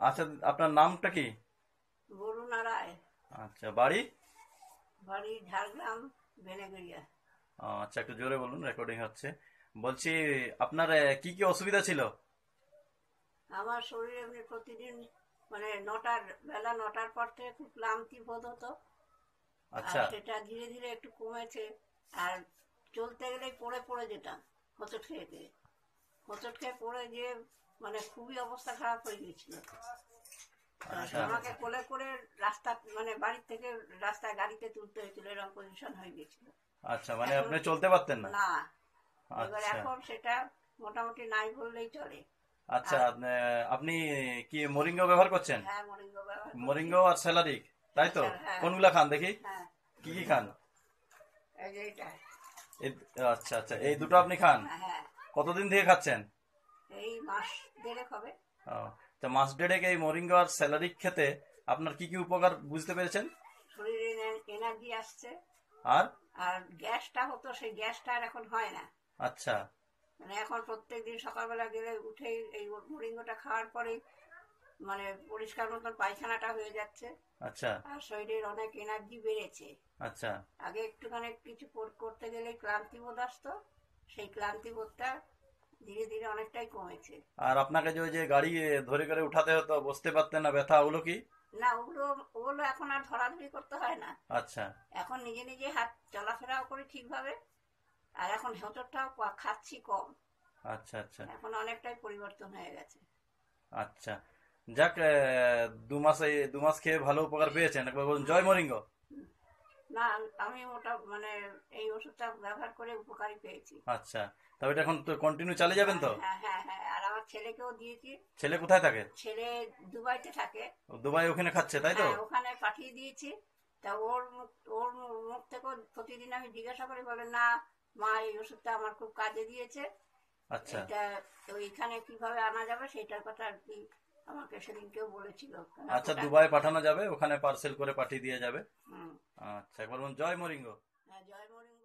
আচ্ছা, আপনার নামটা কি? বরুণা রায়। আচ্ছা, বাড়ি? বাড়ি ঝাড়গ্রাম, বেনেগড়িয়া। আচ্ছা, একটু জোরে বলুন, রেকর্ডিং হচ্ছে। বলছি, আপনার কি কি অসুবিধা ছিল? আমার শরীর এমনি প্রতিদিন মানে নটার বেলা 9টার পর থেকে খুব ক্লান্তি বোধ হতো। আর আচ্ছা। সেটা ধীরে ধীরে একটু কমেছে। আর চলতে গেলেই পড়ে পড়ে যেতাম, হোঁচট খেয়ে খেয়ে। হোঁচট খেয়ে পড়ে গিয়ে মানে খুবই অবস্থা খারাপ হয়ে গিয়েছিল। আচ্ছা। আমাকে কোলে করে রাস্তা মানে বাড়ির থেকে রাস্তায় গাড়িতে তুলতে হয়েছিল, এরকম পজিশন হয়ে গেছিল। আচ্ছা, মানে এখন আপনি চলতে পারতেন না? না, এবার আচ্ছা। এখন সেটা মোটামুটি নাই বললেই চলে। আচ্ছা, আর আপনি কি মোরিঙ্গা ব্যবহার করছেন? হ্যাঁ, মরিঙ্গ ব্যবহার করছি। মোরিঙ্গা আর স্যালারিক, তাই তো? হ্যাঁ হ্যাঁ কোনগুলা খান দেখি? হ্যাঁ। কি কি খান? এই যে এইটা। আচ্ছা আচ্ছা, এই দুটো আপনি খান? হ্যাঁ হ্যাঁ। কতদিন থেকে খাচ্ছেন? এই মাস দেড়েক হবে। ও, তা মাস দেড়েক এই মোরিঙ্গা আর স্যালারিক খেতে আপনার কি কি উপকার বুঝতে পেরেছেন? শরীরে এনার্জি আসছে। আর? আর গ্যাসটা হতো, সেই গ্যাসটা আর এখন হয় না। আচ্ছা মানে এখন প্রত্যেকদিন সকালবেলা গেলে উঠেই এই মরিঙ্গটা খাওয়ার পরেই মানে পরিষ্কার মতন পায়খানাটা হয়ে যাচ্ছে। আচ্ছা আর শরীরের অনেক এনার্জি বেড়েছে। আচ্ছা। আগে একটুখানি কিছু করতে গেলে ক্লান্তি বোধ আসতো, সেই ক্লান্তি বোধটা ধীরে ধীরে অনেকটাই কমেছে। আর আপনাকে যে ওই যে গাড়ি ধরে করে উঠাতে হতো, বসতে পারতেন না, ব্যথা ওগুলো কি? না, ওগুলো ওগুলো এখন আর ধরাধরি করতে হয় না। আচ্ছা এখন নিজে নিজে হাত চলাফেরাও করি ঠিকভাবে। আর এখন হোঁচটটাও খাচ্ছি কম। আচ্ছা। আচ্ছা এখন অনেকটাই পরিবর্তন হয়ে গেছে। আচ্ছা। যাক, 2 মাস, এই 2 মাস খেয়ে ভালো উপকার পেয়েছেন, একবার বলুন জয় মরিঙ্গ। না, আমি ওটা মানে এই ওষুধটা ব্যবহার করে উপকারী পেয়েছি। আচ্ছা, তবে এটা এখন তো কন্টিনিউ চালিয়ে যাবেন হ্যাঁ তো? হ্যাঁ হ্যাঁ হ্যাঁ, আর আমার ছেলেকেও দিয়েছি। ছেলে কোথায় থাকে? ছেলে দুবাইতে থাকে। ও, দুবাই ওখানে খাচ্ছে, তাই তো? হ্যাঁ, ওখানে পাঠিয়ে দিয়েছি। তা ওর মুখ থেকেও প্রতিদিন আমি জিজ্ঞাসা করি, বলে না মা, এই ওষুধটা আমার খুব কাজে দিয়েছে। আচ্ছা এটা ওইখানে কিভাবে আনা যাবে সেটার কথা আর কি আমাকে সেদিনকেও বলেছিল। আচ্ছা, ওটা দুবাই পাঠানো যাবে, ওখানে পার্সেল করে পাঠিয়ে দিয়ে যাবে। হুম। আচ্ছা, একবার বলুন জয় মরিঙ্গ। হ্যাঁ, জয় মরিম।